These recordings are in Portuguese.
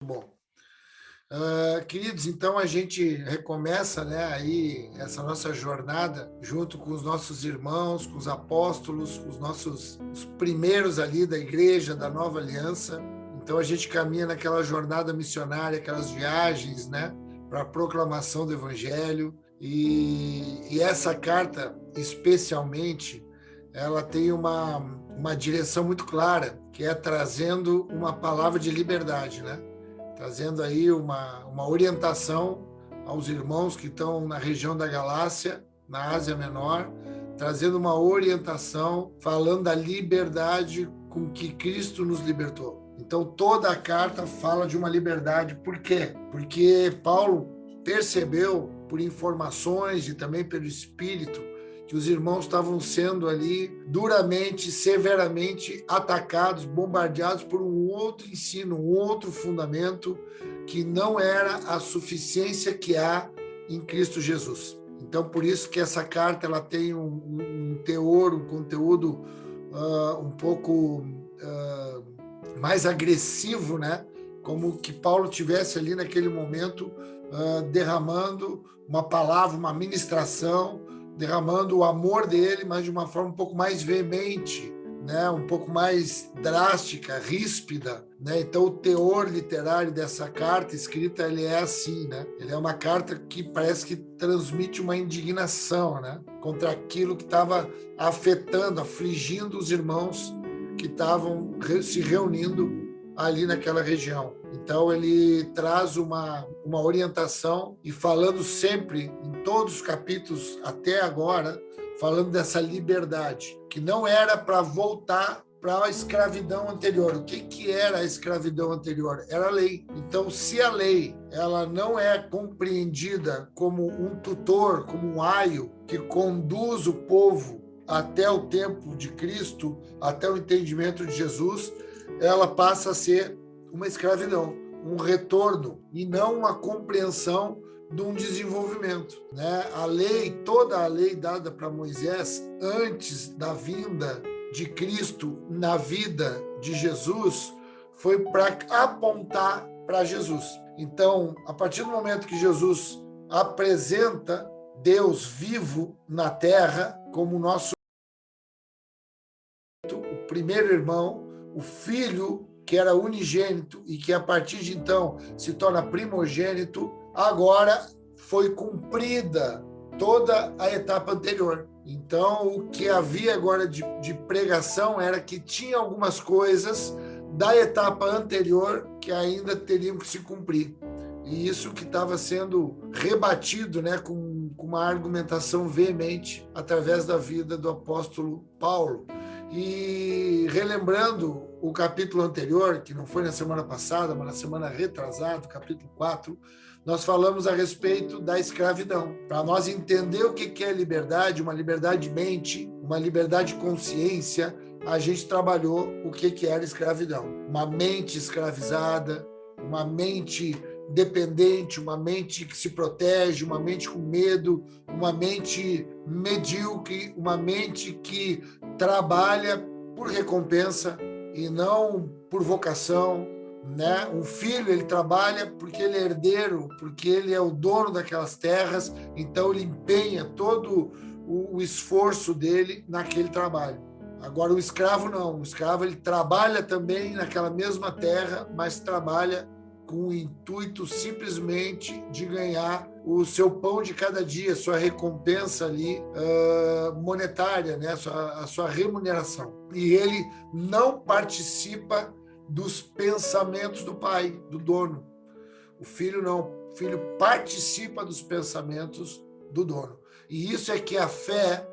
Bom, queridos, então a gente recomeça, né, aí essa nossa jornada junto com os nossos irmãos, com os apóstolos, com os primeiros ali da igreja, da nova aliança. Então a gente caminha naquela jornada missionária, aquelas viagens, né, para a proclamação do evangelho. E essa carta, especialmente, ela tem uma direção muito clara, que é trazendo uma palavra de liberdade, né? Trazendo aí uma orientação aos irmãos que estão na região da Galácia, na Ásia Menor, trazendo uma orientação, falando da liberdade com que Cristo nos libertou. Então, toda a carta fala de uma liberdade. Por quê? Porque Paulo percebeu, por informações e também pelo Espírito, que os irmãos estavam sendo ali duramente, severamente atacados, bombardeados por um outro ensino, um outro fundamento que não era a suficiência que há em Cristo Jesus. Então, por isso que essa carta ela tem um teor, um conteúdo um pouco mais agressivo, né? Como que Paulo tivesse ali naquele momento derramando uma palavra, uma ministração, derramando o amor dele, mas de uma forma um pouco mais veemente, né? Um pouco mais drástica, ríspida, né? Então o teor literário dessa carta escrita, ele é assim, né? Ele é uma carta que parece que transmite uma indignação, né? Contra aquilo que estava afetando, afligindo os irmãos que estavam se reunindo ali naquela região. Então ele traz uma orientação e falando sempre, em todos os capítulos até agora, falando dessa liberdade, que não era para voltar para a escravidão anterior. O que era a escravidão anterior? Era a lei. Então, se a lei ela não é compreendida como um tutor, como um aio que conduz o povo até o tempo de Cristo, até o entendimento de Jesus, ela passa a ser uma escravidão, um retorno e não uma compreensão de um desenvolvimento, né? A lei, toda a lei dada para Moisés antes da vinda de Cristo na vida de Jesus foi para apontar para Jesus. Então, a partir do momento que Jesus apresenta Deus vivo na terra como nosso primeiro irmão, o filho que era unigênito e que a partir de então se torna primogênito, agora foi cumprida toda a etapa anterior. Então, o que havia agora de pregação era que tinha algumas coisas da etapa anterior que ainda teriam que se cumprir. E isso que estava sendo rebatido, né, com uma argumentação veemente através da vida do apóstolo Paulo. E relembrando o capítulo anterior, que não foi na semana passada, mas na semana retrasada, capítulo 4, nós falamos a respeito da escravidão. Para nós entender o que é liberdade, uma liberdade de mente, uma liberdade de consciência, a gente trabalhou o que era escravidão. Uma mente escravizada, uma mente dependente, uma mente que se protege, uma mente com medo, uma mente medíocre, uma mente que trabalha por recompensa e não por vocação, né? Um filho, ele trabalha porque ele é herdeiro, porque ele é o dono daquelas terras, então ele empenha todo o esforço dele naquele trabalho. Agora o escravo não, o escravo ele trabalha também naquela mesma terra, mas trabalha com o intuito simplesmente de ganhar o seu pão de cada dia, sua recompensa ali monetária, né? a sua remuneração. E ele não participa dos pensamentos do pai, do dono. O filho não. O filho participa dos pensamentos do dono. E isso é que a fé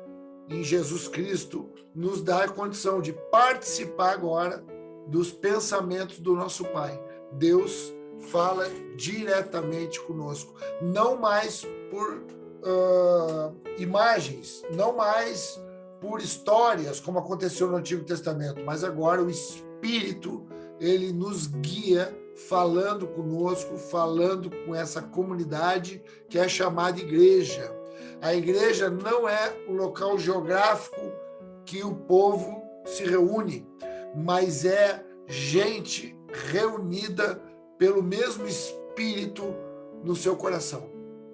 em Jesus Cristo nos dá a condição de participar agora dos pensamentos do nosso Pai. Deus fala diretamente conosco, não mais por imagens, não mais por histórias, como aconteceu no Antigo Testamento, mas agora o Espírito, ele nos guia, falando conosco, falando com essa comunidade que é chamada igreja. A igreja não é o local geográfico que o povo se reúne, mas é gente reunida pelo mesmo Espírito no seu coração.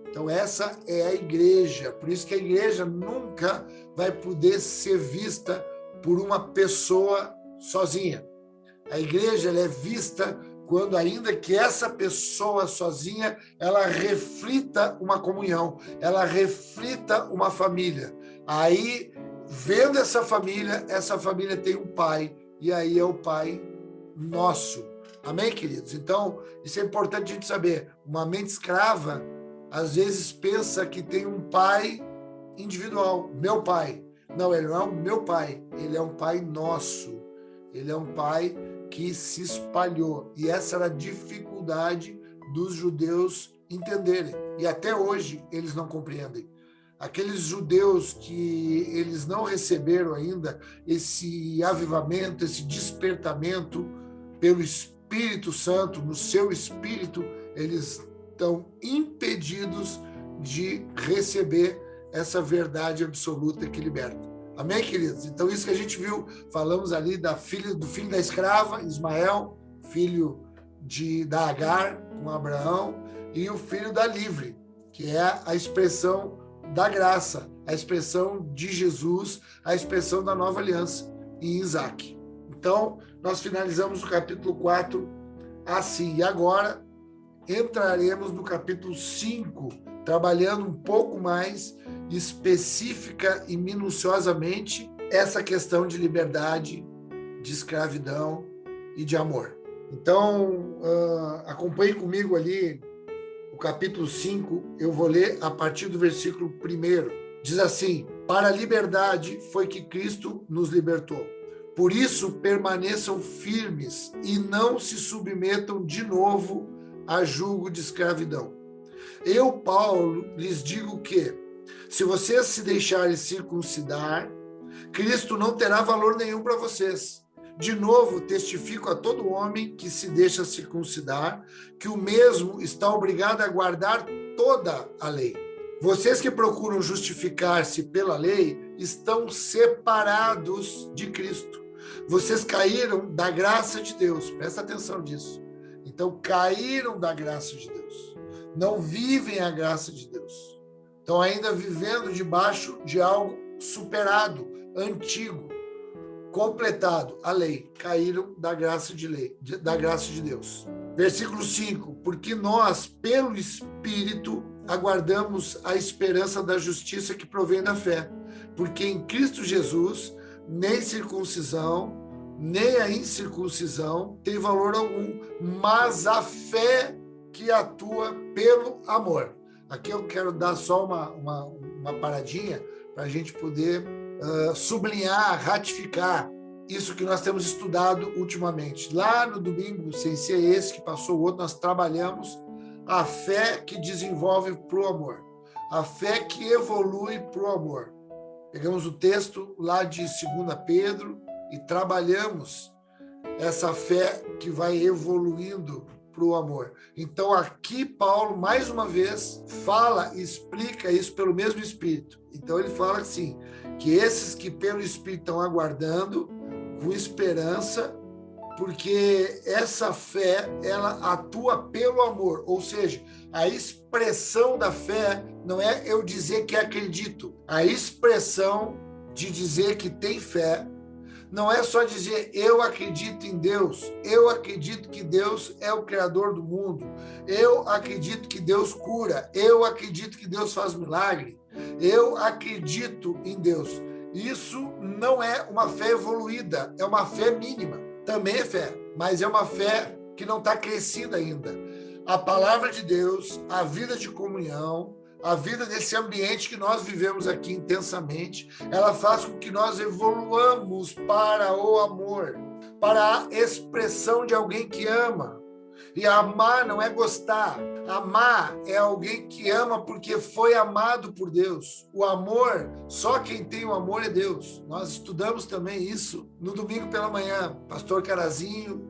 Então, essa é a igreja. Por isso que a igreja nunca vai poder ser vista por uma pessoa sozinha. A igreja ela é vista quando, ainda que essa pessoa sozinha, ela reflita uma comunhão, ela reflita uma família. Aí, vendo essa família tem um pai, e aí é o Pai nosso. Amém, queridos? Então, isso é importante a gente saber. Uma mente escrava, às vezes, pensa que tem um pai individual, meu pai. Não, ele não é o meu pai, ele é um pai nosso. Ele é um pai que se espalhou. E essa era a dificuldade dos judeus entenderem. E até hoje eles não compreendem. Aqueles judeus que eles não receberam ainda esse avivamento, esse despertamento pelo Espírito Santo, no seu espírito, eles estão impedidos de receber essa verdade absoluta que liberta. Amém, queridos? Então, isso que a gente viu, falamos ali do filho da escrava, Ismael, filho da Agar, com Abraão, e o filho da livre, que é a expressão da graça, a expressão de Jesus, a expressão da nova aliança em Isaac. Então, nós finalizamos o capítulo 4 assim. E agora entraremos no capítulo 5, trabalhando um pouco mais específica e minuciosamente essa questão de liberdade, de escravidão e de amor. Então, acompanhe comigo ali o capítulo 5, eu vou ler a partir do versículo 1. Diz assim: para a liberdade foi que Cristo nos libertou. Por isso, permaneçam firmes e não se submetam de novo a julgo de escravidão. Eu, Paulo, lhes digo que, se vocês se deixarem circuncidar, Cristo não terá valor nenhum para vocês. De novo, testifico a todo homem que se deixa circuncidar, que o mesmo está obrigado a guardar toda a lei. Vocês que procuram justificar-se pela lei, estão separados de Cristo. Vocês caíram da graça de Deus. Presta atenção nisso. Então, caíram da graça de Deus. Não vivem a graça de Deus. Estão ainda vivendo debaixo de algo superado, antigo, completado, a lei. Caíram da graça de Deus. Versículo 5. Porque nós, pelo Espírito, aguardamos a esperança da justiça que provém da fé. Porque em Cristo Jesus, nem circuncisão, nem a incircuncisão tem valor algum, mas a fé que atua pelo amor. Aqui eu quero dar só uma paradinha para a gente poder sublinhar, ratificar isso que nós temos estudado ultimamente. Lá no domingo, sem ser esse que passou o outro, nós trabalhamos a fé que desenvolve para o amor, a fé que evolui para o amor. Pegamos o texto lá de 2 Pedro e trabalhamos essa fé que vai evoluindo para o amor. Então, aqui Paulo, mais uma vez, fala e explica isso pelo mesmo Espírito. Então, ele fala assim, que esses que pelo Espírito estão aguardando, com esperança, porque essa fé, ela atua pelo amor, ou seja, a expressão da fé não é eu dizer que acredito, a expressão de dizer que tem fé não é só dizer eu acredito em Deus, eu acredito que Deus é o Criador do mundo, eu acredito que Deus cura, eu acredito que Deus faz milagre, eu acredito em Deus. Isso não é uma fé evoluída, é uma fé mínima. Também é fé, mas é uma fé que não está crescida ainda. A palavra de Deus, a vida de comunhão, a vida desse ambiente que nós vivemos aqui intensamente, ela faz com que nós evoluamos para o amor, para a expressão de alguém que ama. E amar não é gostar. Amar é alguém que ama porque foi amado por Deus. O amor, só quem tem o amor é Deus. Nós estudamos também isso no domingo pela manhã. Pastor Carazinho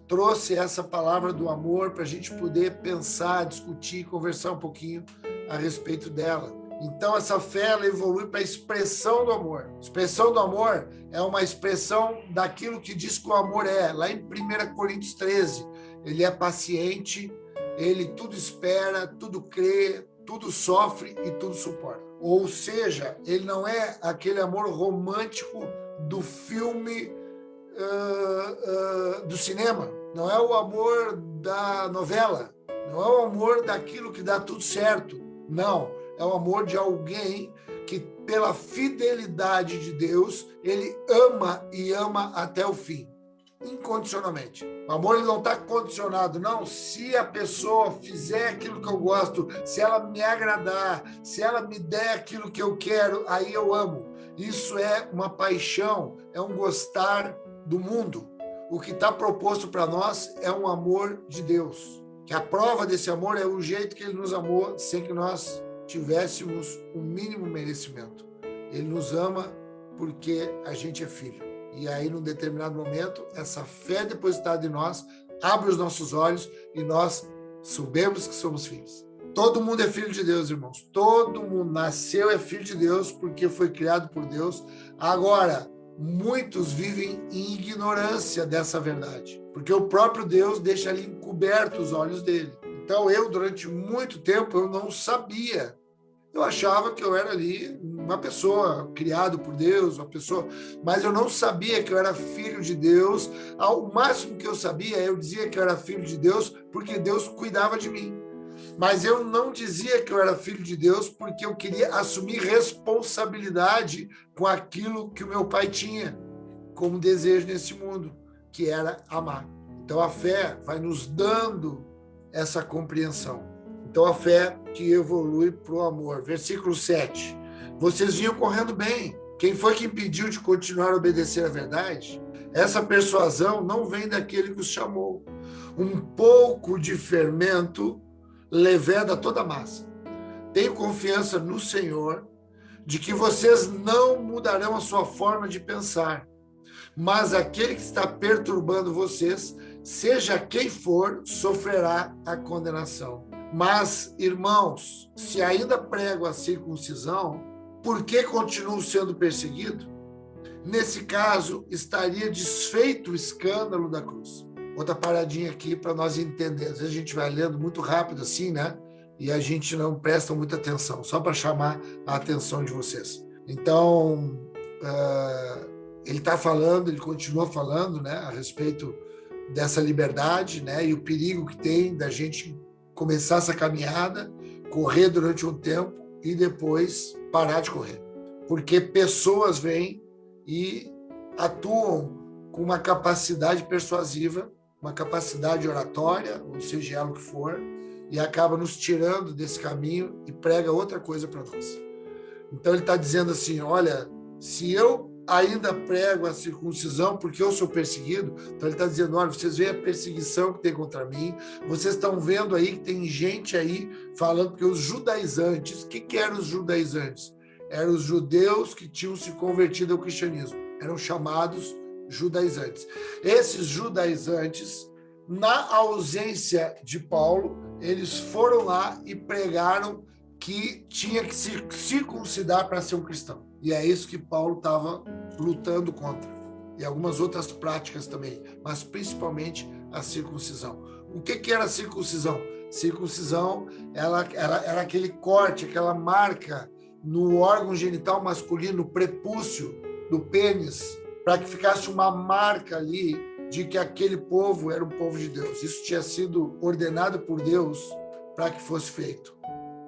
trouxe essa palavra do amor para a gente poder pensar, discutir, conversar um pouquinho a respeito dela. Então, essa fé ela evolui para a expressão do amor. Expressão do amor é uma expressão daquilo que diz que o amor é. Lá em 1 Coríntios 13, ele é paciente, ele tudo espera, tudo crê, tudo sofre e tudo suporta. Ou seja, ele não é aquele amor romântico do filme, do cinema, não é o amor da novela, não é o amor daquilo que dá tudo certo, não, é o amor de alguém que, pela fidelidade de Deus, ele ama e ama até o fim, incondicionalmente. O amor ele não está condicionado, não. Se a pessoa fizer aquilo que eu gosto, se ela me agradar, se ela me der aquilo que eu quero, aí eu amo. Isso é uma paixão, é um gostar do mundo. O que está proposto para nós é um amor de Deus. Que a prova desse amor é o jeito que ele nos amou, sem que nós tivéssemos o mínimo merecimento. Ele nos ama porque a gente é filho. E aí, num determinado momento, essa fé depositada em nós abre os nossos olhos e nós soubemos que somos filhos. Todo mundo é filho de Deus, irmãos. Todo mundo nasceu é filho de Deus porque foi criado por Deus. Agora, muitos vivem em ignorância dessa verdade, porque o próprio Deus deixa ali encobertos os olhos dele. Então, eu, durante muito tempo, eu não sabia. Eu achava que eu era ali uma pessoa criada por Deus, uma pessoa, mas eu não sabia que eu era filho de Deus. O máximo que eu sabia, eu dizia que eu era filho de Deus porque Deus cuidava de mim. Mas eu não dizia que eu era filho de Deus porque eu queria assumir responsabilidade com aquilo que o meu pai tinha como desejo nesse mundo, que era amar. Então a fé vai nos dando essa compreensão. Então, a fé que evolui para o amor. Versículo 7. Vocês vinham correndo bem. Quem foi que impediu de continuar a obedecer à verdade? Essa persuasão não vem daquele que os chamou. Um pouco de fermento leveda toda a massa. Tenho confiança no Senhor de que vocês não mudarão a sua forma de pensar. Mas aquele que está perturbando vocês, seja quem for, sofrerá a condenação. Mas, irmãos, se ainda prego a circuncisão, por que continuo sendo perseguido? Nesse caso, estaria desfeito o escândalo da cruz. Outra paradinha aqui para nós entender. Às vezes a gente vai lendo muito rápido assim, né? E a gente não presta muita atenção, só para chamar a atenção de vocês. Então, ele está falando, ele continua falando, né, a respeito dessa liberdade, né, e o perigo que tem da gente começar essa caminhada, correr durante um tempo e depois parar de correr. Porque pessoas vêm e atuam com uma capacidade persuasiva, uma capacidade oratória, ou seja ela o que for, e acaba nos tirando desse caminho e prega outra coisa para nós. Então ele está dizendo assim, olha, se eu ainda prego a circuncisão porque eu sou perseguido, então ele está dizendo, olha, vocês veem a perseguição que tem contra mim, vocês estão vendo aí que tem gente aí falando que os judaizantes, o que eram os judaizantes? Eram os judeus que tinham se convertido ao cristianismo, eram chamados judaizantes. Esses judaizantes, na ausência de Paulo, eles foram lá e pregaram que tinha que se circuncidar para ser um cristão. E é isso que Paulo estava lutando contra. E algumas outras práticas também, mas principalmente a circuncisão. O que era a circuncisão? Circuncisão era aquele corte, aquela marca no órgão genital masculino, no prepúcio do pênis, para que ficasse uma marca ali de que aquele povo era um povo de Deus. Isso tinha sido ordenado por Deus para que fosse feito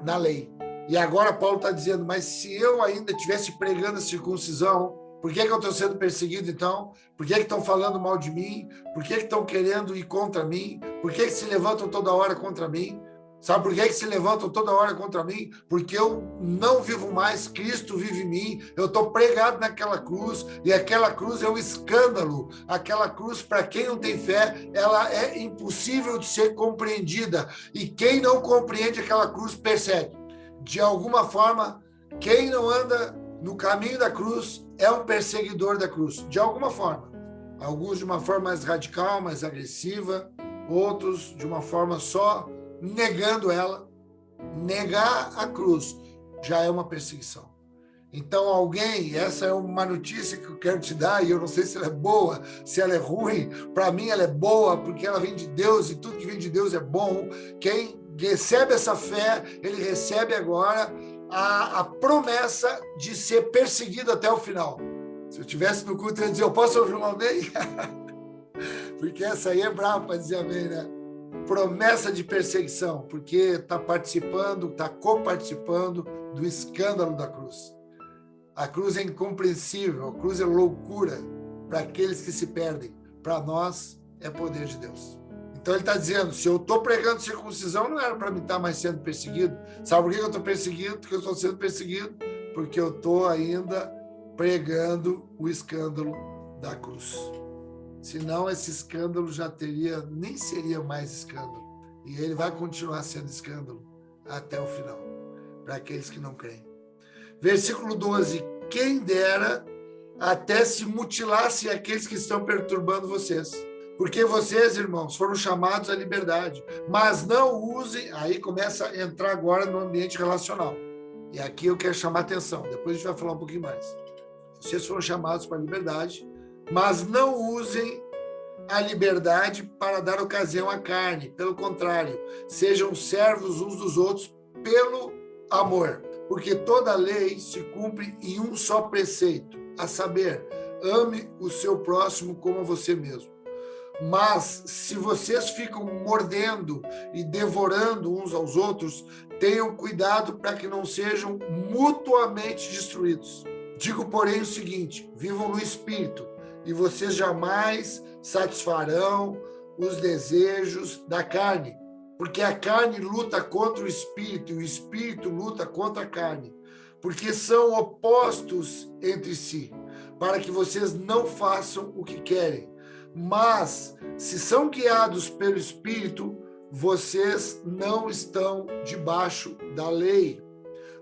na lei. E agora Paulo está dizendo, mas se eu ainda estivesse pregando a circuncisão, por que eu estou sendo perseguido então? Por que estão falando mal de mim? Por que estão querendo ir contra mim? Por que se levantam toda hora contra mim? Sabe por que se levantam toda hora contra mim? Porque eu não vivo mais, Cristo vive em mim, eu estou pregado naquela cruz, e aquela cruz é um escândalo. Aquela cruz, para quem não tem fé, ela é impossível de ser compreendida, e quem não compreende aquela cruz persegue. De alguma forma, quem não anda no caminho da cruz é um perseguidor da cruz, de alguma forma. Alguns de uma forma mais radical, mais agressiva, outros de uma forma só negando ela. Negar a cruz já é uma perseguição. Então alguém, essa é uma notícia que eu quero te dar, e eu não sei se ela é boa, se ela é ruim. Para mim ela é boa, porque ela vem de Deus, e tudo que vem de Deus é bom. Quem recebe essa fé, ele recebe agora a promessa de ser perseguido até o final. Se eu estivesse no culto, eu ia dizer, eu posso ouvir um amém? Porque essa aí é brava para dizer amém, né? Promessa de perseguição, porque está participando, está coparticipando do escândalo da cruz. A cruz é incompreensível, a cruz é loucura para aqueles que se perdem. Para nós, é poder de Deus. Então ele está dizendo, se eu estou pregando circuncisão, não era para mim estar mais sendo perseguido. Sabe por que eu estou perseguido? Porque eu estou sendo perseguido, porque eu estou ainda pregando o escândalo da cruz. Senão esse escândalo já nem seria mais escândalo. E ele vai continuar sendo escândalo até o final, para aqueles que não creem. Versículo 12, quem dera até se mutilasse aqueles que estão perturbando vocês. Porque vocês, irmãos, foram chamados à liberdade, mas não usem, aí começa a entrar agora no ambiente relacional. E aqui eu quero chamar a atenção, depois a gente vai falar um pouquinho mais. Vocês foram chamados para a liberdade, mas não usem a liberdade para dar ocasião à carne. Pelo contrário, sejam servos uns dos outros pelo amor. Porque toda lei se cumpre em um só preceito, a saber, ame o seu próximo como a você mesmo. Mas se vocês ficam mordendo e devorando uns aos outros, tenham cuidado para que não sejam mutuamente destruídos. Digo, porém, o seguinte, vivam no Espírito, e vocês jamais satisfarão os desejos da carne, porque a carne luta contra o Espírito, e o Espírito luta contra a carne, porque são opostos entre si, para que vocês não façam o que querem. Mas, se são guiados pelo Espírito, vocês não estão debaixo da lei.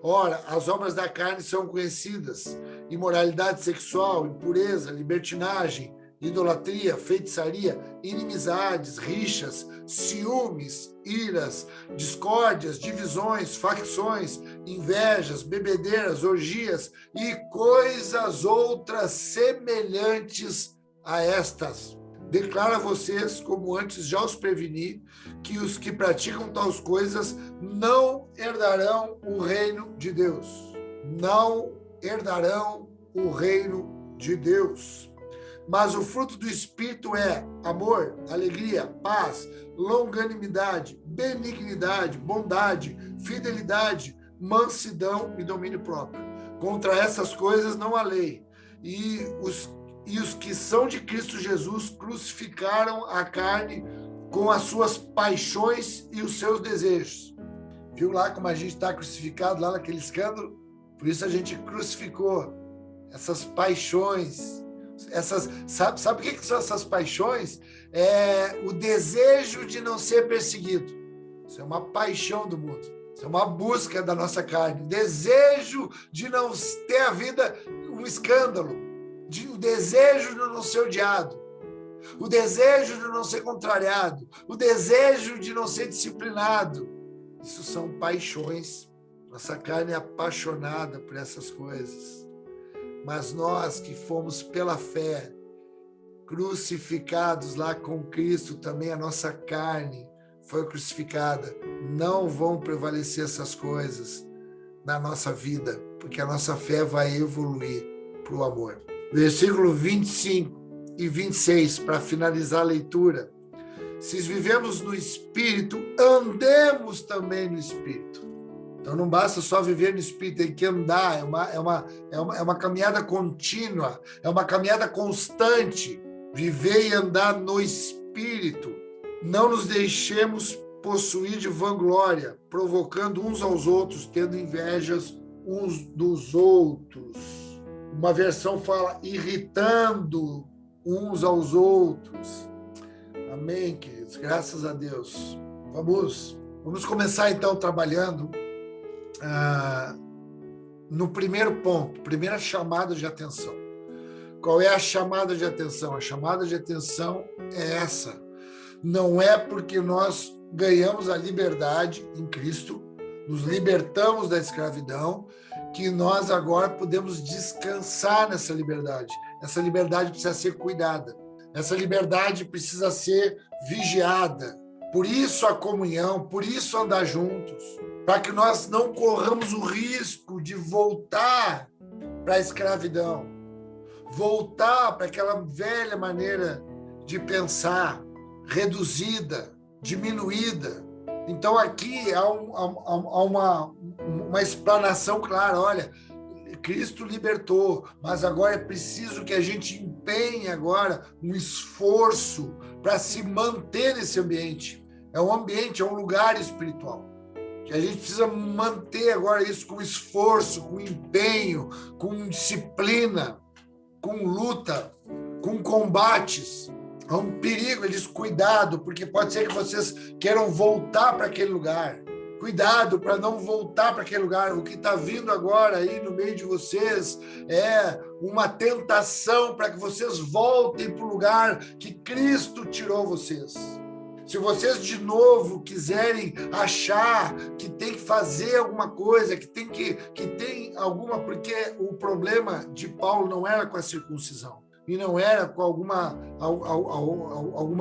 Ora, as obras da carne são conhecidas: imoralidade sexual, impureza, libertinagem, idolatria, feitiçaria, inimizades, rixas, ciúmes, iras, discórdias, divisões, facções, invejas, bebedeiras, orgias e coisas outras semelhantes a estas. Declaro a vocês, como antes já os preveni, que os que praticam tais coisas não herdarão o reino de Deus. Não herdarão o reino de Deus. Mas o fruto do Espírito é amor, alegria, paz, longanimidade, benignidade, bondade, fidelidade, mansidão e domínio próprio. Contra essas coisas não há lei. E os que são de Cristo Jesus crucificaram a carne com as suas paixões e os seus desejos. Viu lá como a gente está crucificado lá naquele escândalo? Por isso a gente crucificou essas paixões. Sabe o que são essas paixões? É o desejo de não ser perseguido. Isso é uma paixão do mundo. Isso é uma busca da nossa carne. Desejo de não ter a vida um escândalo. O desejo de não ser odiado. O desejo de não ser contrariado. O desejo de não ser disciplinado. Isso são paixões. Nossa carne é apaixonada por essas coisas. Mas nós que fomos pela fé, crucificados lá com Cristo, também a nossa carne foi crucificada. Não vão prevalecer essas coisas na nossa vida, porque a nossa fé vai evoluir para o amor. Versículo 25 e 26, para finalizar a leitura. Se vivemos no Espírito, andemos também no Espírito. Então não basta só viver no Espírito, tem que andar, é uma caminhada contínua, é uma caminhada constante, viver e andar no Espírito. Não nos deixemos possuir de vanglória, provocando uns aos outros, tendo invejas uns dos outros. Uma versão fala irritando uns aos outros. Amém, queridos, graças a Deus. Vamos começar então trabalhando no primeiro ponto, primeira chamada de atenção. Qual é a chamada de atenção? A chamada de atenção é essa. Não é porque nós ganhamos a liberdade em Cristo, nos libertamos da escravidão, que nós agora podemos descansar nessa liberdade. Essa liberdade precisa ser cuidada. Essa liberdade precisa ser vigiada. Por isso a comunhão, por isso andar juntos, para que nós não corramos o risco de voltar para a escravidão, voltar para aquela velha maneira de pensar, reduzida, diminuída. Então aqui há uma explanação clara, olha, Cristo libertou, mas agora é preciso que a gente empenhe agora um esforço para se manter nesse ambiente. É um ambiente, é um lugar espiritual. Que a gente precisa manter agora isso com esforço, com empenho, com disciplina, com luta, com combates. Há um perigo, eles cuidado, porque pode ser que vocês queiram voltar para aquele lugar. Cuidado para não voltar para aquele lugar. O que está vindo agora aí no meio de vocês é uma tentação para que vocês voltem para o lugar que Cristo tirou vocês. Se vocês de novo quiserem achar que tem que fazer alguma coisa, que tem alguma... Porque o problema de Paulo não era com a circuncisão, e não era com alguma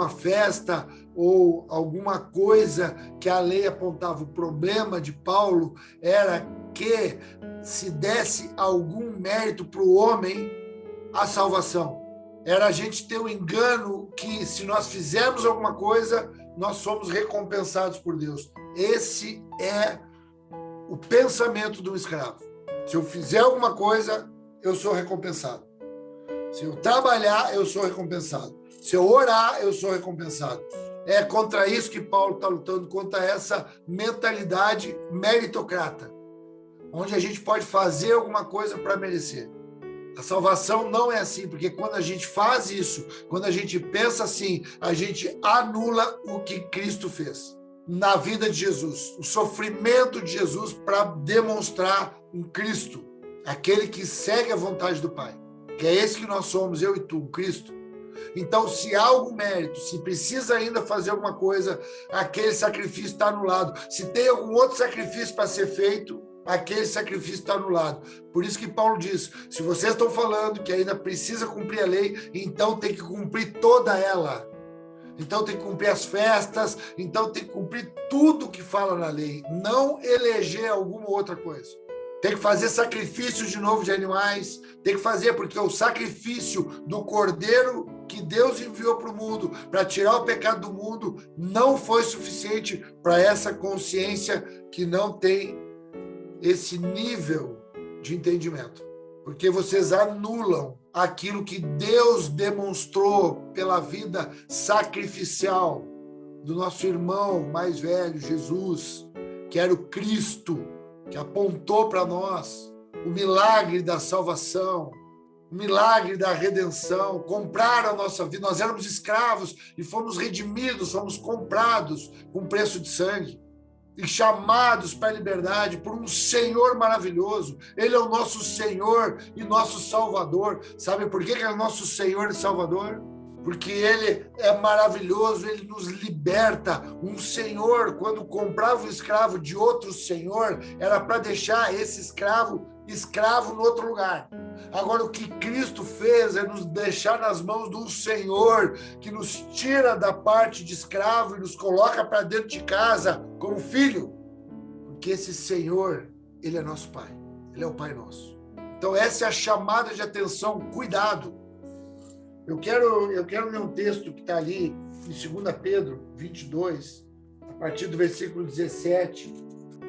festa ou alguma coisa que a lei apontava. O problema de Paulo era que se desse algum mérito para o homem a salvação. Era a gente ter o engano que se nós fizermos alguma coisa, nós somos recompensados por Deus. Esse é o pensamento do escravo. Se eu fizer alguma coisa, eu sou recompensado. Se eu trabalhar, eu sou recompensado. Se eu orar, eu sou recompensado. É contra isso que Paulo está lutando, contra essa mentalidade meritocrata, onde a gente pode fazer alguma coisa para merecer. A salvação não é assim, porque quando a gente faz isso, quando a gente pensa assim, a gente anula o que Cristo fez na vida de Jesus, o sofrimento de Jesus para demonstrar um Cristo, aquele que segue a vontade do Pai, que é esse que nós somos, eu e tu, Cristo. Então, se há algum mérito, se precisa ainda fazer alguma coisa, aquele sacrifício está anulado. Se tem algum outro sacrifício para ser feito, aquele sacrifício está anulado. Por isso que Paulo diz, se vocês estão falando que ainda precisa cumprir a lei, então tem que cumprir toda ela. Então tem que cumprir as festas, então tem que cumprir tudo que fala na lei, não eleger alguma outra coisa. Tem que fazer sacrifícios de novo de animais, tem que fazer, porque o sacrifício do Cordeiro que Deus enviou para o mundo, para tirar o pecado do mundo, não foi suficiente para essa consciência que não tem esse nível de entendimento. Porque vocês anulam aquilo que Deus demonstrou pela vida sacrificial do nosso irmão mais velho, Jesus, que era o Cristo, que apontou para nós o milagre da salvação, o milagre da redenção, compraram a nossa vida. Nós éramos escravos e fomos redimidos, fomos comprados com preço de sangue e chamados para a liberdade por um Senhor maravilhoso. Ele é o nosso Senhor e nosso Salvador. Sabe por que ele é o nosso Senhor e Salvador? Porque ele é maravilhoso, ele nos liberta. Um senhor, quando comprava um escravo de outro senhor, era para deixar esse escravo no outro lugar. Agora, o que Cristo fez é nos deixar nas mãos de um Senhor que nos tira da parte de escravo e nos coloca para dentro de casa como filho. Porque esse Senhor, ele é nosso Pai. Ele é o Pai nosso. Então, essa é a chamada de atenção. Cuidado. Eu quero ler um texto que está ali em 2 Pedro 22, a partir do versículo 17.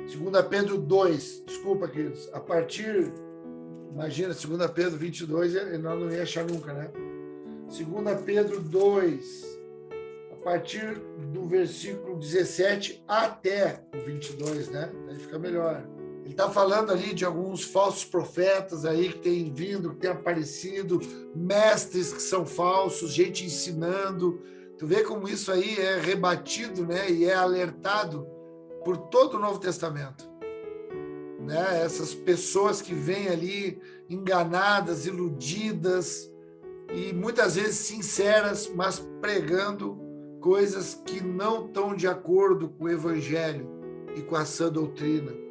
2 Pedro 2, desculpa, queridos, a partir, imagina, 2 Pedro 22, nós não ia achar nunca, né? 2 Pedro 2, a partir do versículo 17 até o 22, né? Aí fica melhor. Ele está falando ali de alguns falsos profetas aí que têm vindo, que têm aparecido, mestres que são falsos, gente ensinando. Tu vê como isso aí é rebatido, né? E é alertado por todo o Novo Testamento, né? Essas pessoas que vêm ali enganadas, iludidas e muitas vezes sinceras, mas pregando coisas que não estão de acordo com o Evangelho e com a sã doutrina.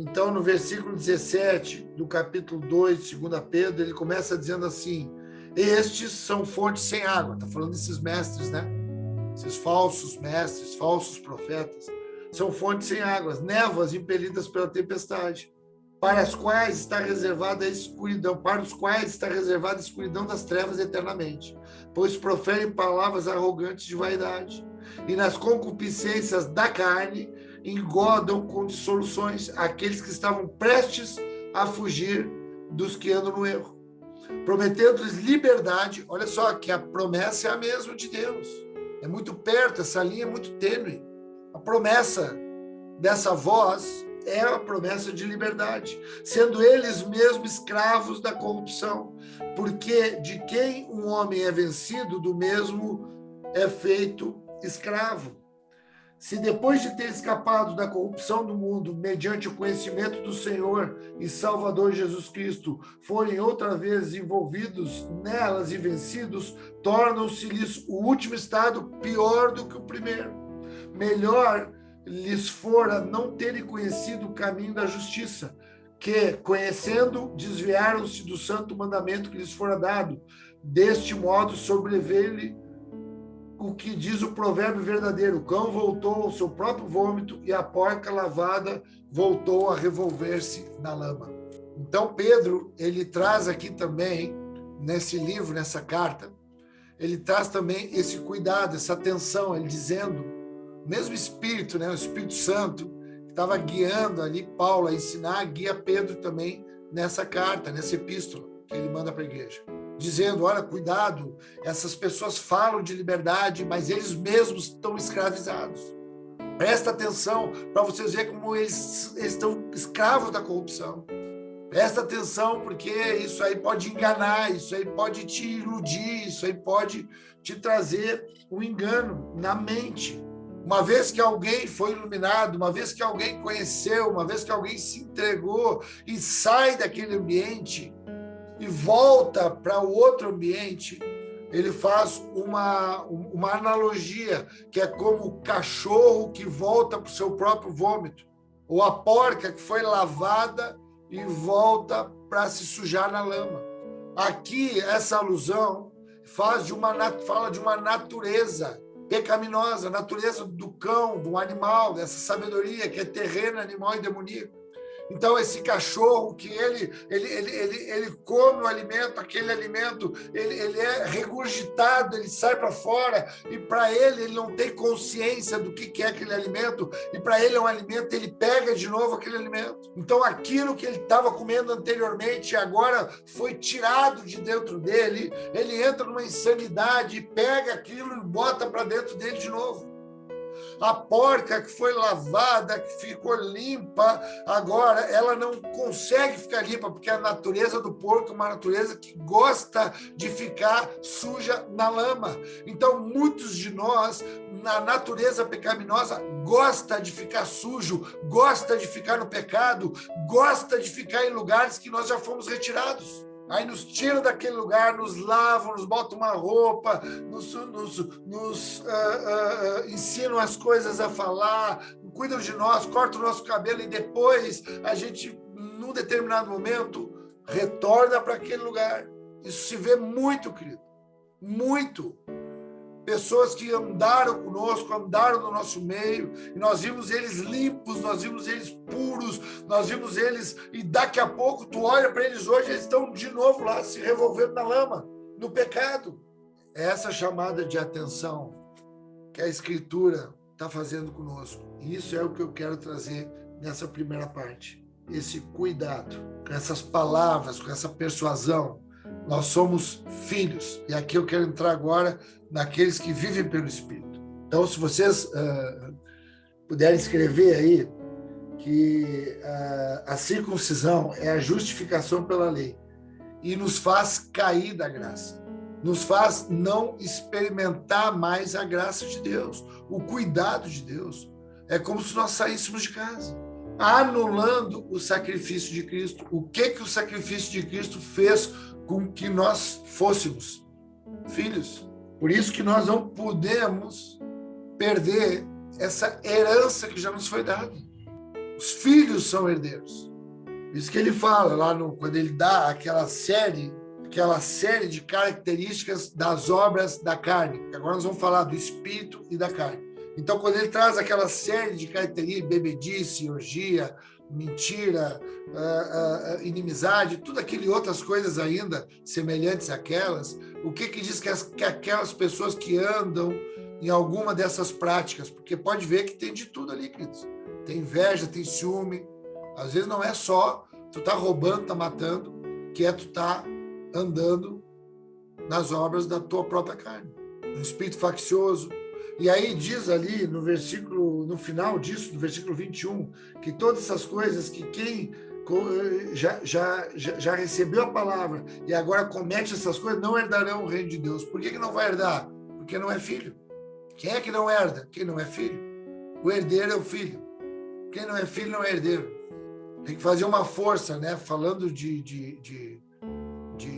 Então, no versículo 17 do capítulo 2 de 2 Pedro, ele começa dizendo assim: estes são fontes sem água. Está falando desses mestres, né? Esses falsos mestres, falsos profetas, são fontes sem águas, névoas impelidas pela tempestade, para as quais está reservada a escuridão, para os quais está reservada a escuridão das trevas eternamente, pois proferem palavras arrogantes de vaidade, e nas concupiscências da carne engodam com dissoluções aqueles que estavam prestes a fugir dos que andam no erro, prometendo-lhes liberdade. Olha só que a promessa é a mesma de Deus. É muito perto, essa linha é muito tênue. A promessa dessa voz é a promessa de liberdade, sendo eles mesmos escravos da corrupção, porque de quem um homem é vencido, do mesmo é feito escravo. Se depois de ter escapado da corrupção do mundo, mediante o conhecimento do Senhor e Salvador Jesus Cristo, forem outra vez envolvidos nelas e vencidos, tornam-se-lhes o último estado pior do que o primeiro. Melhor lhes fora não terem conhecido o caminho da justiça, que, conhecendo, desviaram-se do santo mandamento que lhes fora dado. Deste modo, sobreveio-lhe o que diz o provérbio verdadeiro: o cão voltou ao seu próprio vômito e a porca lavada voltou a revolver-se na lama. Então, Pedro, ele traz aqui também, nesse livro, nessa carta, ele traz também esse cuidado, essa atenção, ele dizendo, o mesmo Espírito, né, o Espírito Santo, que estava guiando ali Paulo a ensinar, guia Pedro também nessa carta, nessa epístola que ele manda para a igreja, dizendo: olha, cuidado, essas pessoas falam de liberdade, mas eles mesmos estão escravizados. Presta atenção para vocês verem como eles estão escravos da corrupção. Presta atenção, porque isso aí pode enganar, isso aí pode te iludir, isso aí pode te trazer um engano na mente. Uma vez que alguém foi iluminado, uma vez que alguém conheceu, uma vez que alguém se entregou e sai daquele ambiente e volta para o outro ambiente, ele faz uma analogia, que é como o cachorro que volta para o seu próprio vômito, ou a porca que foi lavada e volta para se sujar na lama. Aqui, essa alusão fala de uma natureza pecaminosa, natureza do cão, do animal, dessa sabedoria que é terrena, animal e demoníaca. Então, esse cachorro que ele come o alimento, aquele alimento, ele é regurgitado, ele sai para fora, e para ele não tem consciência do que é aquele alimento, e para ele é um alimento, ele pega de novo aquele alimento. Então, aquilo que ele estava comendo anteriormente, agora foi tirado de dentro dele, ele entra numa insanidade, pega aquilo e bota para dentro dele de novo. A porca que foi lavada, que ficou limpa, agora ela não consegue ficar limpa, porque a natureza do porco é uma natureza que gosta de ficar suja na lama. Então, muitos de nós, na natureza pecaminosa, gosta de ficar sujo, gosta de ficar no pecado, gosta de ficar em lugares que nós já fomos retirados. Aí nos tiram daquele lugar, nos lavam, nos botam uma roupa, nos ensinam as coisas a falar, cuidam de nós, cortam o nosso cabelo, e depois a gente, num determinado momento, retorna para aquele lugar. Isso se vê muito, querido, muito. Pessoas que andaram conosco, andaram no nosso meio, e nós vimos eles limpos, nós vimos eles puros, nós vimos eles, e daqui a pouco tu olha para eles hoje, eles estão de novo lá, se revolvendo na lama, no pecado. É essa chamada de atenção que a Escritura está fazendo conosco. E isso é o que eu quero trazer nessa primeira parte. Esse cuidado com essas palavras, com essa persuasão. Nós somos filhos. E aqui eu quero entrar agora naqueles que vivem pelo Espírito. Então, se vocês puderem escrever aí que a circuncisão é a justificação pela lei e nos faz cair da graça, nos faz não experimentar mais a graça de Deus, o cuidado de Deus. É como se nós saíssemos de casa, anulando o sacrifício de Cristo. O que o sacrifício de Cristo fez com que nós fôssemos filhos? Por isso que nós não podemos perder essa herança que já nos foi dada. Os filhos são herdeiros. Isso que ele fala lá quando ele dá aquela série de características das obras da carne. Agora nós vamos falar do espírito e da carne. Então, quando ele traz aquela série de características, bebedice, orgia, mentira, inimizade, tudo aquilo e outras coisas ainda semelhantes àquelas, o que diz que aquelas pessoas que andam em alguma dessas práticas, porque pode ver que tem de tudo ali, queridos. Tem inveja, tem ciúme. Às vezes não é só tu tá roubando, tá matando, que é tu tá andando nas obras da tua própria carne, no espírito faccioso. E aí diz ali no final disso, no versículo 21, que todas essas coisas que quem já recebeu a palavra e agora comete essas coisas não herdarão o reino de Deus. Por que não vai herdar? Porque não é filho. Quem é que não herda? Quem não é filho. O herdeiro é o filho. Quem não é filho não é herdeiro. Tem que fazer uma força, né? Falando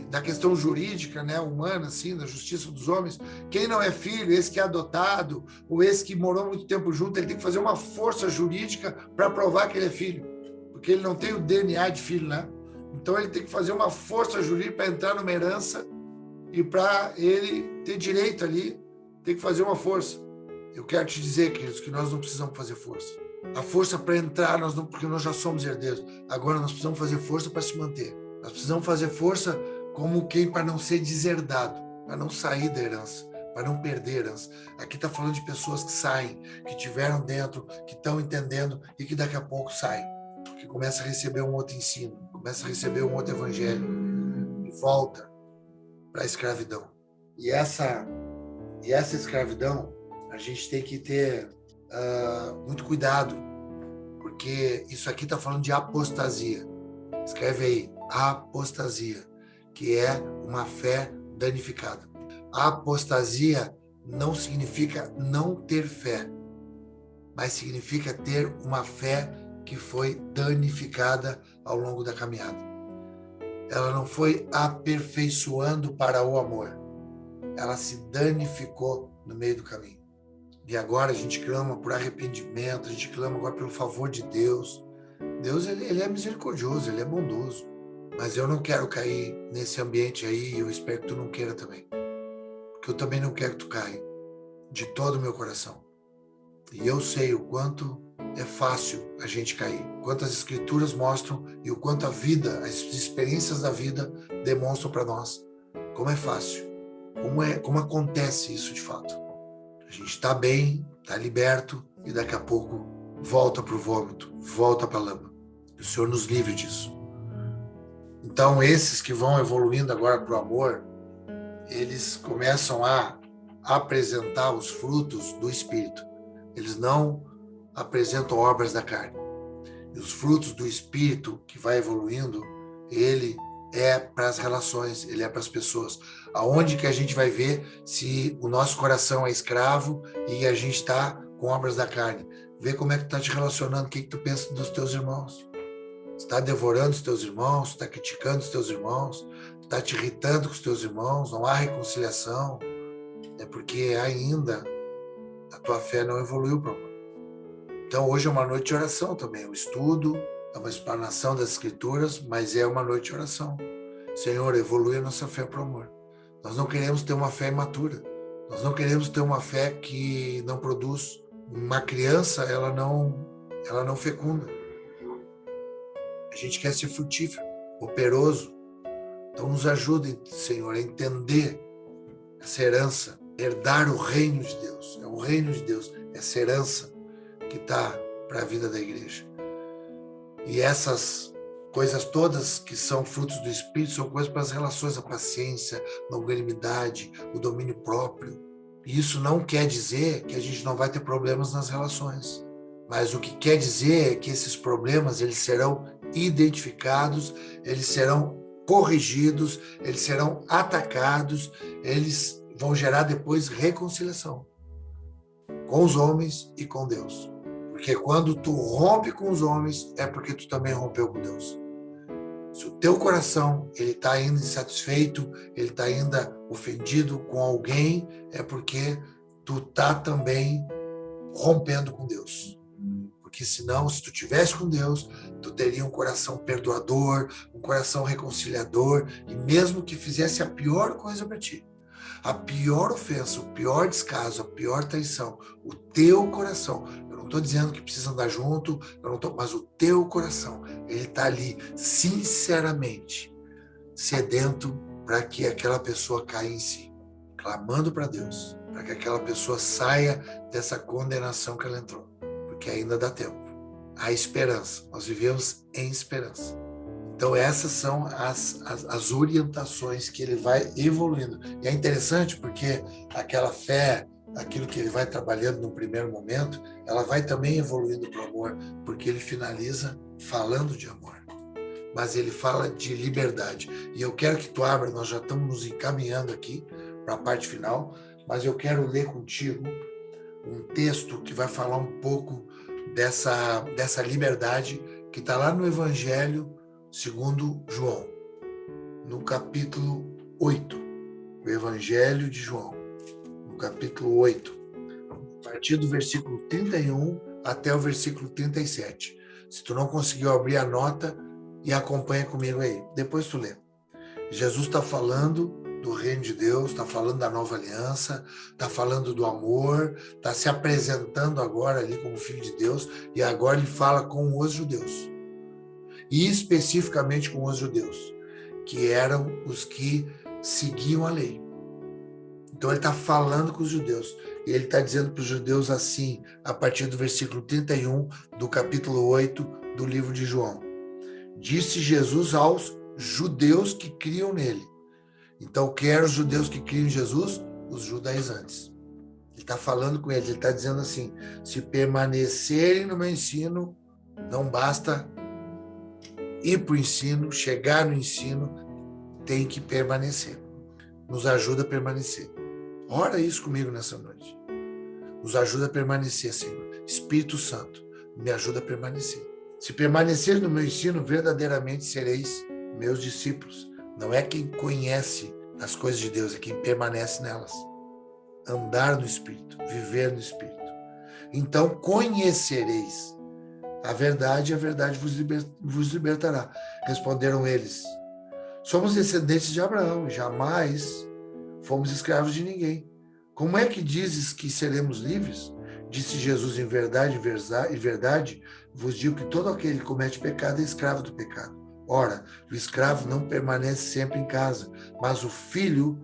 da questão jurídica, né, humana, assim, da justiça dos homens. Quem não é filho, esse que é adotado, ou esse que morou muito tempo junto, ele tem que fazer uma força jurídica para provar que ele é filho, porque ele não tem o DNA de filho, né? Então ele tem que fazer uma força jurídica para entrar numa herança e para ele ter direito ali, tem que fazer uma força. Eu quero te dizer, queridos, que nós não precisamos fazer força. A força para entrar, porque nós já somos herdeiros. Agora nós precisamos fazer força para se manter. Nós precisamos fazer força como quem para não ser deserdado, para não sair da herança, para não perder a herança. Aqui está falando de pessoas que saem, que tiveram dentro, que estão entendendo e que daqui a pouco saem, que começa a receber um outro ensino, começa a receber um outro evangelho e volta para a escravidão. E essa escravidão a gente tem que ter muito cuidado, porque isso aqui está falando de apostasia. Escreve aí, apostasia, que é uma fé danificada. A apostasia não significa não ter fé, mas significa ter uma fé que foi danificada ao longo da caminhada. Ela não foi aperfeiçoando para o amor, ela se danificou no meio do caminho. E agora a gente clama por arrependimento, a gente clama agora pelo favor de Deus. Deus, ele é misericordioso, ele é bondoso. Mas eu não quero cair nesse ambiente aí, e eu espero que tu não queira também. Porque eu também não quero que tu caia, de todo o meu coração. E eu sei o quanto é fácil a gente cair, o quanto as escrituras mostram e o quanto a vida, as experiências da vida demonstram para nós como é fácil, como acontece isso de fato. A gente está bem, está liberto e daqui a pouco volta para o vômito, volta para a lama. Que o Senhor nos livre disso. Então, esses que vão evoluindo agora para o amor, eles começam a apresentar os frutos do Espírito. Eles não apresentam obras da carne. E os frutos do Espírito que vai evoluindo, ele é para as relações, ele é para as pessoas. Aonde que a gente vai ver se o nosso coração é escravo e a gente está com obras da carne? Vê como é que tu está te relacionando, o que tu pensa dos teus irmãos. Está devorando os teus irmãos, está criticando os teus irmãos, está te irritando com os teus irmãos, não há reconciliação. É porque ainda a tua fé não evoluiu para o amor. Então hoje é uma noite de oração também, o estudo, é uma explanação das escrituras, mas é uma noite de oração. Senhor, evolui a nossa fé para o amor. Nós não queremos ter uma fé imatura, nós não queremos ter uma fé que não produz. Uma criança, ela não fecunda. A gente quer ser frutífero, operoso. Então nos ajude, Senhor, a entender essa herança, herdar o reino de Deus. É o reino de Deus, essa herança que está para a vida da igreja. E essas coisas todas que são frutos do Espírito são coisas para as relações, a paciência, a longanimidade, o domínio próprio. E isso não quer dizer que a gente não vai ter problemas nas relações. Mas o que quer dizer é que esses problemas eles serão identificados, eles serão corrigidos, eles serão atacados, eles vão gerar depois reconciliação com os homens e com Deus. Porque quando tu rompe com os homens, é porque tu também rompeu com Deus. Se o teu coração ele está ainda insatisfeito, ele está ainda ofendido com alguém, é porque tu está também rompendo com Deus. porque senão, se tu tivesse com Deus, tu teria um coração perdoador, um coração reconciliador, e mesmo que fizesse a pior coisa para ti, a pior ofensa, o pior descaso, a pior traição, o teu coração, eu não estou dizendo que precisa andar junto, mas o teu coração, ele está ali sinceramente sedento para que aquela pessoa caia em si, clamando para Deus, para que aquela pessoa saia dessa condenação que ela entrou, porque ainda dá tempo. Há esperança, nós vivemos em esperança. Então essas são as orientações que ele vai evoluindo. E é interessante porque aquela fé, aquilo que ele vai trabalhando no primeiro momento, ela vai também evoluindo para o amor, porque ele finaliza falando de amor. Mas ele fala de liberdade. E eu quero que tu abra, nós já estamos nos encaminhando aqui para a parte final, mas eu quero ler contigo um texto que vai falar um pouco dessa liberdade que está lá no Evangelho segundo João, no capítulo 8. O Evangelho de João, no capítulo 8, a partir do versículo 31 até o versículo 37. Se tu não conseguiu abrir a nota, e acompanha comigo aí. Depois tu lê. Jesus está falando do reino de Deus, está falando da nova aliança, está falando do amor, está se apresentando agora ali como filho de Deus, e agora ele fala com os judeus. E especificamente com os judeus, que eram os que seguiam a lei. Então ele está falando com os judeus. E ele está dizendo para os judeus assim, a partir do versículo 31 do capítulo 8 do livro de João. Disse Jesus aos judeus que criam nele. Então, quem eram os judeus que criam em Jesus? Os judaizantes. Ele está falando com eles, ele está dizendo assim, se permanecerem no meu ensino, não basta ir para o ensino, chegar no ensino, tem que permanecer. Nos ajuda a permanecer. Ora isso comigo nessa noite. Nos ajuda a permanecer, Senhor. Espírito Santo, me ajuda a permanecer. Se permanecer no meu ensino, verdadeiramente sereis meus discípulos. Não é quem conhece as coisas de Deus, é quem permanece nelas. Andar no Espírito, viver no Espírito. Então conhecereis a verdade, e a verdade vos libertará. Responderam eles, somos descendentes de Abraão, jamais fomos escravos de ninguém. Como é que dizes que seremos livres? Disse Jesus, em verdade, vos digo que todo aquele que comete pecado é escravo do pecado. Ora, o escravo não permanece sempre em casa, mas o filho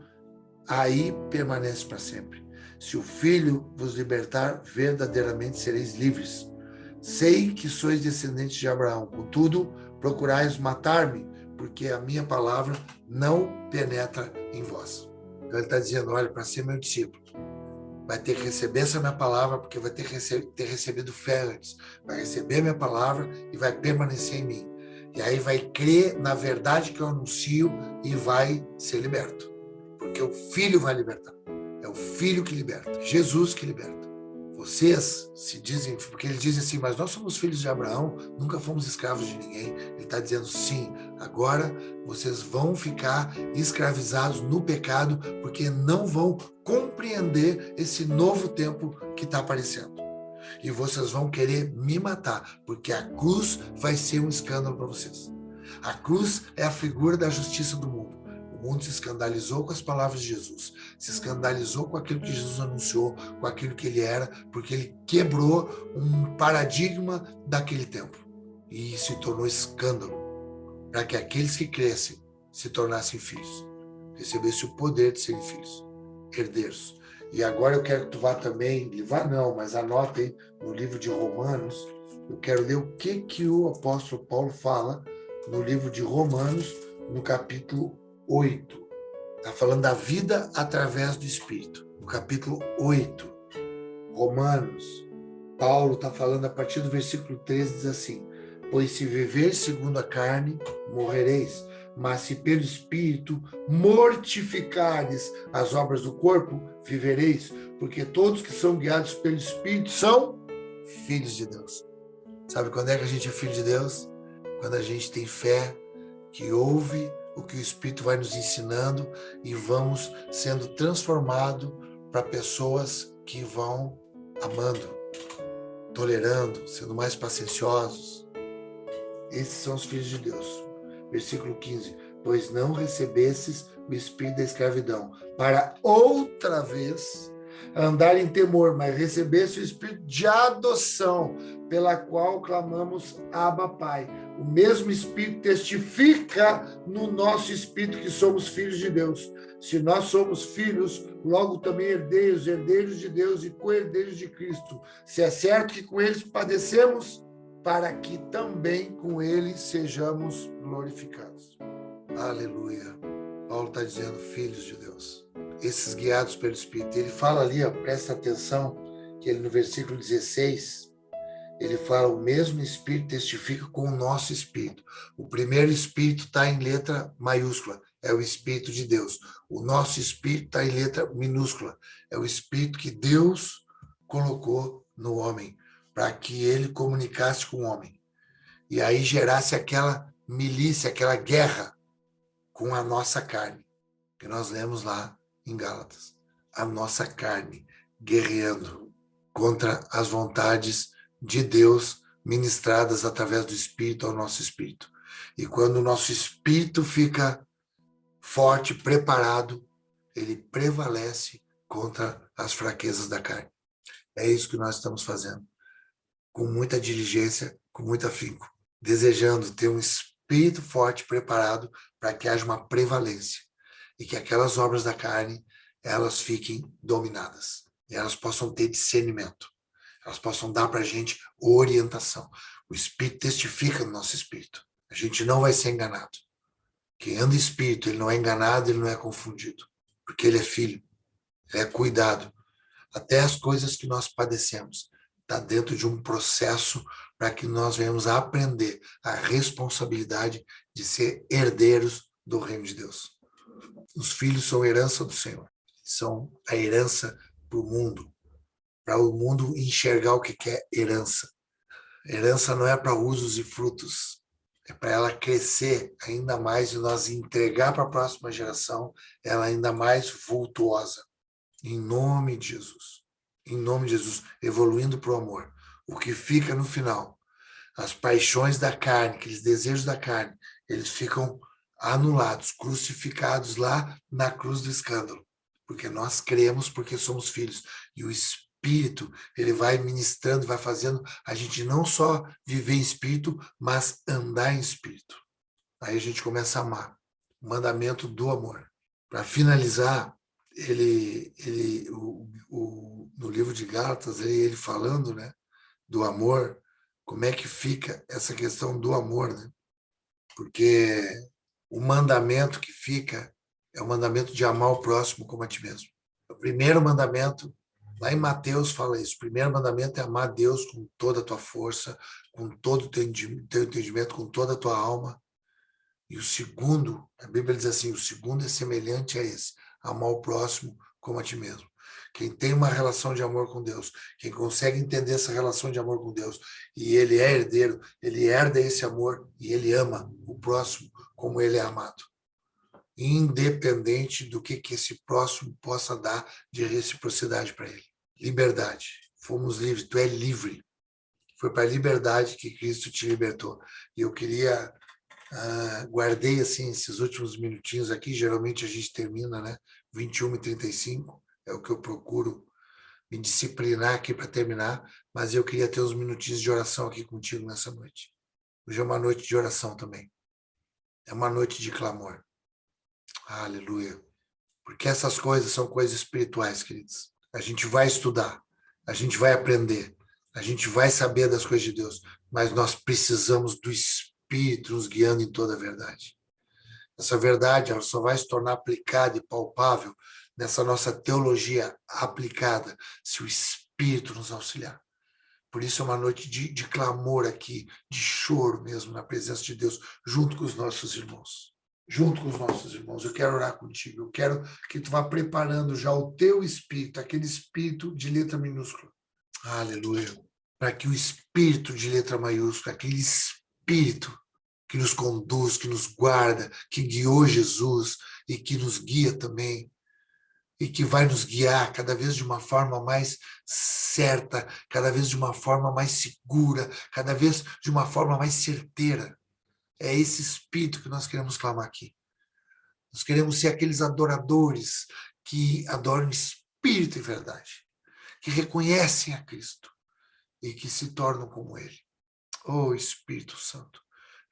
aí permanece para sempre. Se o filho vos libertar, verdadeiramente sereis livres. Sei que sois descendentes de Abraão, contudo, procurais matar-me, porque a minha palavra não penetra em vós. Então ele está dizendo, olha, para ser meu discípulo, vai ter que receber essa minha palavra, porque vai ter recebido fé antes. Vai receber minha palavra e vai permanecer em mim. E aí vai crer na verdade que eu anuncio e vai ser liberto. Porque o Filho vai libertar. É o Filho que liberta. Jesus que liberta. Vocês se dizem, porque ele diz assim, mas nós somos filhos de Abraão, nunca fomos escravos de ninguém. Ele está dizendo, sim, agora vocês vão ficar escravizados no pecado, porque não vão compreender esse novo tempo que está aparecendo. E vocês vão querer me matar, porque a cruz vai ser um escândalo para vocês. A cruz é a figura da justiça do mundo. O mundo se escandalizou com as palavras de Jesus, se escandalizou com aquilo que Jesus anunciou, com aquilo que ele era, porque ele quebrou um paradigma daquele tempo e se tornou escândalo para que aqueles que crescem se tornassem filhos, recebessem o poder de serem filhos, herdeiros. E agora eu quero que tu vá também, mas anota aí no livro de Romanos, eu quero ler o que o apóstolo Paulo fala no livro de Romanos, no capítulo 8. Está falando da vida através do Espírito. No capítulo 8, Romanos, Paulo está falando a partir do versículo 13, diz assim, pois se viver segundo a carne, morrereis, mas se pelo Espírito mortificares as obras do corpo, vivereis, porque todos que são guiados pelo Espírito são filhos de Deus. Sabe quando é que a gente é filho de Deus? Quando a gente tem fé, que ouve o que o Espírito vai nos ensinando e vamos sendo transformados para pessoas que vão amando tolerando, sendo mais pacienciosos. Esses são os filhos de Deus. Versículo 15. Pois não recebestes o espírito da escravidão, para outra vez andar em temor, mas recebeste o espírito de adoção, pela qual clamamos Abba, Pai. O mesmo espírito testifica no nosso espírito que somos filhos de Deus. Se nós somos filhos, logo também herdeiros, herdeiros de Deus e co-herdeiros de Cristo. Se é certo que com eles padecemos, para que também com ele sejamos glorificados. Aleluia. Paulo está dizendo filhos de Deus. Esses guiados pelo Espírito. Ele fala ali, ó, presta atenção, que ele no versículo 16, ele fala, o mesmo Espírito testifica com o nosso Espírito. O primeiro Espírito está em letra maiúscula, é o Espírito de Deus. O nosso Espírito está em letra minúscula, é o Espírito que Deus colocou no homem, para que ele comunicasse com o homem. E aí gerasse aquela milícia, aquela guerra com a nossa carne, que nós lemos lá em Gálatas. A nossa carne guerreando contra as vontades de Deus ministradas através do Espírito ao nosso espírito. E quando o nosso espírito fica forte, preparado, ele prevalece contra as fraquezas da carne. É isso que nós estamos fazendo, com muita diligência, com muito afinco, desejando ter um espírito forte, preparado, para que haja uma prevalência e que aquelas obras da carne, elas fiquem dominadas e elas possam ter discernimento, elas possam dar para a gente orientação. O Espírito testifica no nosso espírito. A gente não vai ser enganado. Quem anda em espírito, ele não é enganado, ele não é confundido, porque ele é filho, ele é cuidado. Até as coisas que nós padecemos está dentro de um processo para que nós venhamos a aprender a responsabilidade de ser herdeiros do reino de Deus. Os filhos são herança do Senhor, são a herança para o mundo enxergar o que é herança. Herança não é para usos e frutos, é para ela crescer ainda mais e nós entregar para a próxima geração ela ainda mais vultuosa. Em nome de Jesus. Em nome de Jesus, evoluindo para o amor. O que fica no final, as paixões da carne, aqueles desejos da carne, eles ficam anulados, crucificados lá na cruz do escândalo. Porque nós cremos, porque somos filhos. E o Espírito, ele vai ministrando, vai fazendo a gente não só viver em Espírito, mas andar em Espírito. Aí a gente começa a amar. O mandamento do amor. Para finalizar, no livro de Gálatas, ele falando, né, do amor, como é que fica essa questão do amor, né? Porque o mandamento que fica é o mandamento de amar o próximo como a ti mesmo. O primeiro mandamento, lá em Mateus fala isso, o primeiro mandamento é amar Deus com toda a tua força, com todo o teu entendimento, com toda a tua alma. E o segundo, a Bíblia diz assim, o segundo é semelhante a esse, amar o próximo como a ti mesmo. Quem tem uma relação de amor com Deus, quem consegue entender essa relação de amor com Deus, e ele é herdeiro, ele herda esse amor e ele ama o próximo como ele é amado. Independente do que esse próximo possa dar de reciprocidade para ele. Liberdade. Fomos livres, tu é livre. Foi para a liberdade que Cristo te libertou. E eu queria... guardei assim esses últimos minutinhos aqui, geralmente a gente termina, né? 21h35, é o que eu procuro me disciplinar aqui para terminar, mas eu queria ter uns minutinhos de oração aqui contigo nessa noite. Hoje é uma noite de oração também. É uma noite de clamor. Aleluia. Porque essas coisas são coisas espirituais, queridos. A gente vai estudar, a gente vai aprender, a gente vai saber das coisas de Deus, mas nós precisamos do Espírito nos guiando em toda a verdade. Essa verdade ela só vai se tornar aplicada e palpável nessa nossa teologia aplicada, se o Espírito nos auxiliar. Por isso é uma noite de clamor aqui, de choro mesmo, na presença de Deus, junto com os nossos irmãos. Junto com os nossos irmãos. Eu quero orar contigo, eu quero que tu vá preparando já o teu espírito, aquele espírito de letra minúscula. Aleluia. Para que o espírito de letra maiúscula, aquele espírito que nos conduz, que nos guarda, que guiou Jesus e que nos guia também, e que vai nos guiar cada vez de uma forma mais certa, cada vez de uma forma mais segura, cada vez de uma forma mais certeira. É esse espírito que nós queremos clamar aqui. Nós queremos ser aqueles adoradores que adoram em espírito e verdade, que reconhecem a Cristo e que se tornam como Ele. Oh, Espírito Santo,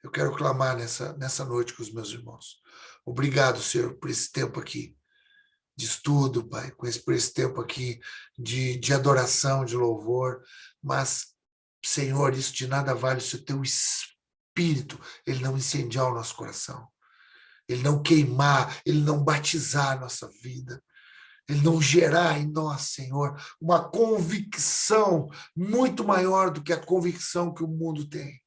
eu quero clamar nessa noite com os meus irmãos. Obrigado, Senhor, por esse tempo aqui de estudo, Pai, por esse tempo aqui de adoração, de louvor, mas, Senhor, isso de nada vale se o Teu Espírito ele não incendiar o nosso coração, ele não queimar, ele não batizar a nossa vida, ele não gerar em nós, Senhor, uma convicção muito maior do que a convicção que o mundo tem.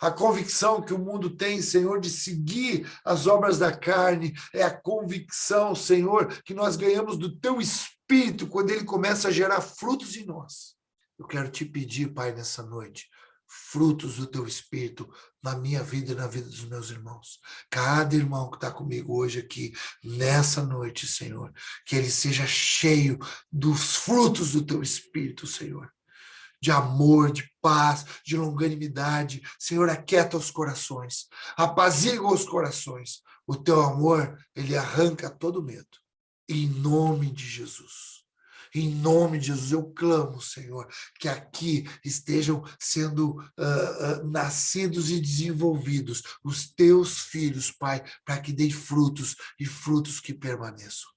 A convicção que o mundo tem, Senhor, de seguir as obras da carne, é a convicção, Senhor, que nós ganhamos do Teu Espírito quando ele começa a gerar frutos em nós. Eu quero te pedir, Pai, nessa noite, frutos do Teu Espírito na minha vida e na vida dos meus irmãos. Cada irmão que está comigo hoje aqui, nessa noite, Senhor, que ele seja cheio dos frutos do Teu Espírito, Senhor. De amor, de paz, de longanimidade. Senhor, aquieta os corações, apazigua os corações. O Teu amor, ele arranca todo medo. Em nome de Jesus. Em nome de Jesus, eu clamo, Senhor, que aqui estejam sendo nascidos e desenvolvidos os Teus filhos, Pai, para que deem frutos e frutos que permaneçam.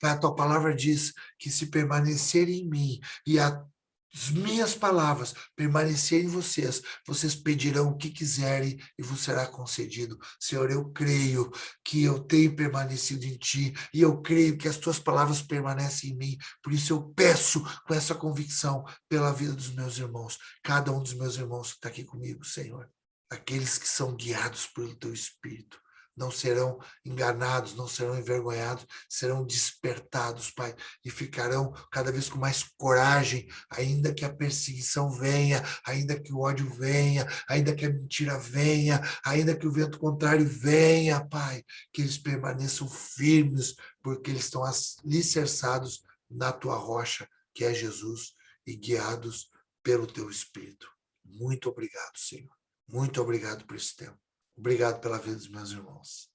Pai, a Tua palavra diz que se permanecerem em mim e as minhas palavras permanecerem em vocês, vocês pedirão o que quiserem e vos será concedido. Senhor, eu creio que eu tenho permanecido em Ti e eu creio que as Tuas palavras permanecem em mim. Por isso eu peço com essa convicção pela vida dos meus irmãos, cada um dos meus irmãos que está aqui comigo, Senhor. Aqueles que são guiados pelo Teu Espírito. Não serão enganados, não serão envergonhados, serão despertados, Pai, e ficarão cada vez com mais coragem, ainda que a perseguição venha, ainda que o ódio venha, ainda que a mentira venha, ainda que o vento contrário venha, Pai, que eles permaneçam firmes, porque eles estão alicerçados na Tua rocha, que é Jesus, e guiados pelo Teu Espírito. Muito obrigado, Senhor. Muito obrigado por esse tempo. Obrigado pela vida dos meus irmãos.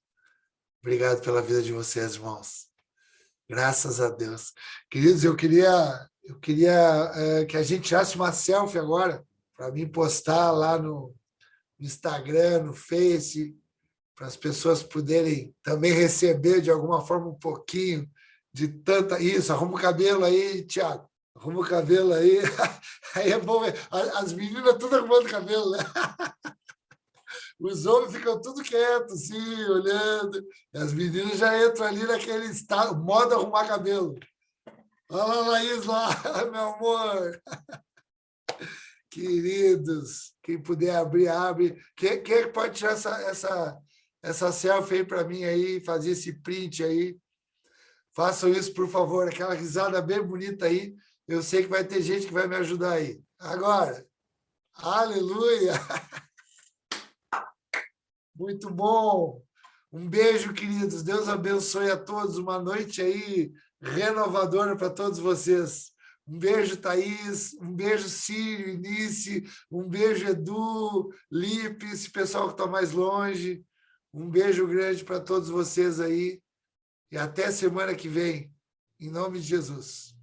Obrigado pela vida de vocês, irmãos. Graças a Deus. Queridos, eu queria que a gente tirasse uma selfie agora, para mim postar lá no Instagram, no Face, para as pessoas poderem também receber de alguma forma um pouquinho de tanta... Isso, arruma o cabelo aí, Thiago. Arruma o cabelo aí. Aí é bom ver. As meninas tudo arrumando o cabelo, né? Os homens ficam tudo quietos, assim, olhando. E as meninas já entram ali naquele estado, modo arrumar cabelo. Olha lá, Laís, lá, meu amor. Queridos, quem puder abrir, abre. Quem pode tirar essa selfie aí para mim aí, fazer esse print aí? Façam isso, por favor. Aquela risada bem bonita aí. Eu sei que vai ter gente que vai me ajudar aí. Agora, aleluia! Muito bom. Um beijo, queridos. Deus abençoe a todos. Uma noite aí renovadora para todos vocês. Um beijo, Thaís. Um beijo, Círio, Inice. Um beijo, Edu, Lipe, esse pessoal que está mais longe. Um beijo grande para todos vocês aí. E até semana que vem. Em nome de Jesus.